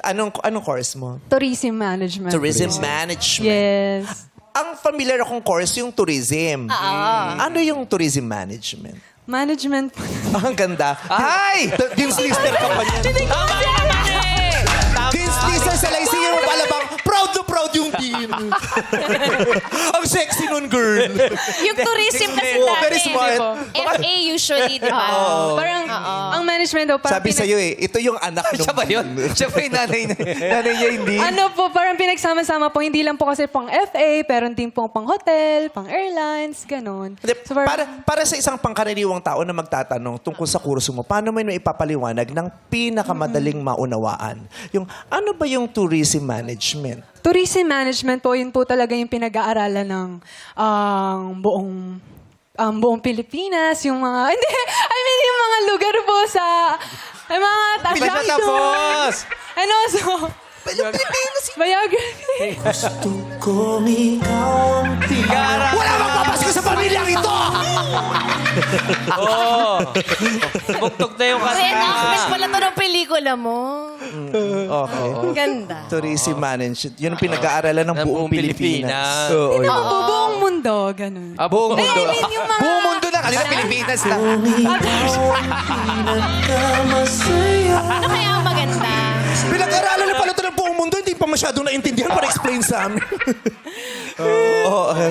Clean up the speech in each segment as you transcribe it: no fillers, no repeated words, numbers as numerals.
Anong course mo? Tourism management. Tourism management. Yes. Ang familiar akong course yung tourism. Ano yung tourism management? Management po. Ang ganda. Ay! Dean's Lister ka pa niyan. Dean's Lister sa Lyceum mo pala bang proud na proud yung Dean. Ang sexy nun, girl. Yung tourism kasi Oo, dati. very smart. FA usually, di ba? Parang, ang management daw, parang Sabi sa'yo ito yung anak nung... Siya ba yun? Siya ba yung nanay niya hindi? Ano po, parang pinagsama-sama po, hindi lang po kasi pang FA, pero din po pang hotel, pang airlines, ganun. So, Para sa isang pangkaraniwang tao na magtatanong tungkol sa kurso mo, paano mo ipapaliwanag ng pinakamadaling maunawaan? Yung, ano ba yung tourism management? tourism management po, yun po talaga yung pinag-aaralan ng buong Pilipinas, yung mga, hindi, I mean, yung mga lugar po sa, yung mga attractions. And also, biography. Gusto kong ikaw ang wala magpapasko sa pamilyang ito! Bugtog na yung Red kanta. outfit pala to ng pelikula mo. Okay. Ganda. Tourism management. Yun ang pinag-aaralan ng buong Pilipinas. Pilipinas. Oo, Ano po, buong mundo, ganun. Buong mundo. I mean, yung mga- Buong mundo na. Kanina Pilipinas lang. Ano kaya ang maganda? Pinag-aaralan na pala ito ng buong mundo. Hindi pa masyadong naintindihan para explain sa amin.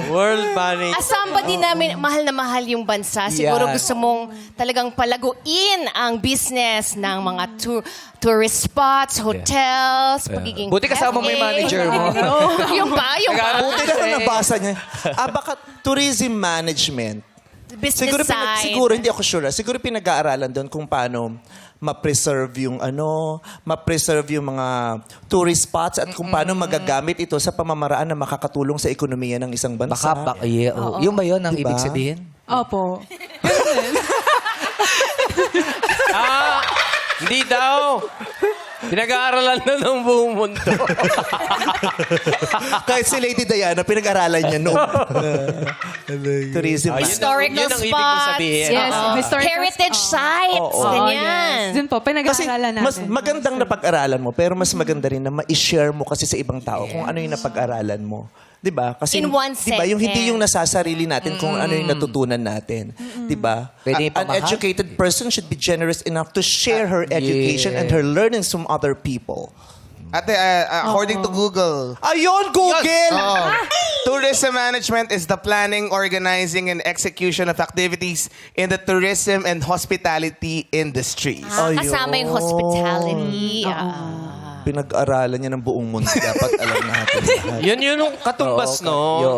World Management. As somebody na mahal na mahal yung bansa, siguro Yan. gusto mong talagang palaguin ang business ng mga tourist spots, hotels, pagiging Buti kasama mo yung FA. manager mo. Yung ba? Buti na nabasa niya. Baka tourism management. Business Siguro, side. siguro, hindi ako sure. Siguro pinag-aaralan doon kung paano ma-preserve yung ma-preserve yung mga tourist spots at kung paano magagamit ito sa pamamaraan na makakatulong sa ekonomiya ng isang bansa. Yung ba yun ang Diba? ibig sabihin? Opo. Hindi daw. Pinag-aaralan na ng buong mundo. Kahit si Lady Diana, pinag-aralan niya noon. Tourism. Historical Yun ang ibig mong spots. sabihin. Yes, historical Heritage sites. Oh, Ganyan. yes. Dun po, Kasi pinag-aaralan natin. mas magandang napag-aralan mo, pero mas maganda rin na ma-share mo kasi sa ibang tao kung ano yung napag-aralan mo. 'Di ba? Kasi In one 'di ba yung hindi sentence. yung nasasarili natin kung ano yung natutunan natin, 'di ba? Pwede An educated person should be generous enough to share her education and her learnings from other people. Ate, according to Google, Ayun, Google! tourism management is the planning, organizing, and execution of activities in the tourism and hospitality industries. Kasama yung hospitality. Pinag-aralan niya ng buong mundo. Dapat alam natin. Yun yung katumbas, no?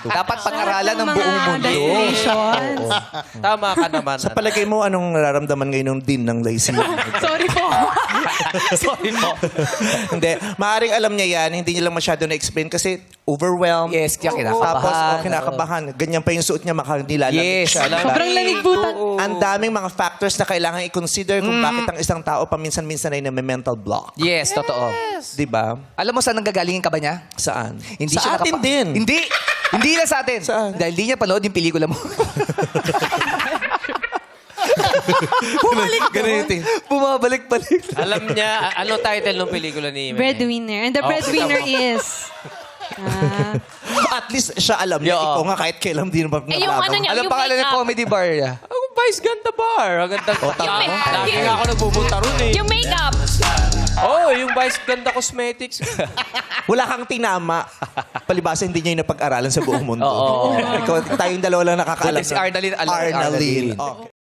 Dapat pag-aralan ng buong mundo. Destinations. Tama ka naman. Sa palagay mo, anong nararamdaman ngayon ng Dean ng Lyceum? Sorry po. Sorry po. Hindi. Maaring alam niya yan. Hindi niya lang masyado na-explain kasi overwhelmed. Yes, kaya kinakabahan. Tapos, kinakabahan. Ganyan pa yung suot niya, makanilalamig Yes. siya. diba? Sobrang lamig po. Ang daming mga factors na kailangan i-consider kung bakit ang isang tao paminsan-minsan ay may mental block. Yes, totoo. Di ba? Alam mo saan nanggagaling yung kaba niya? Saan? Hindi sa siya atin din. Hindi! Hindi lang sa atin. Saan? Dahil di niya panood yung pelikula mo. Bumabalik-balik. Alam niya, ano title ng pelikula ni Ime? Breadwinner. And the breadwinner is... At least siya alam niya. Yo. Ikaw nga kahit kailan din ba yung ano niya, Alam yung pangalan ng makeup. comedy bar niya? Ang Vice Ganda Bar. Ang ganda. Lagi nga ako nagpupunta ron eh. Yung makeup. Yung Vice Ganda Cosmetics. Wala kang tinama. Palibasa hindi niya yung napag-aralan sa buong mundo. Oo. Ikaw, tayong dalawa lang nakakaalam. Si Arnalyn. Alam mo, Arnalyn. Arnalyn. Okay.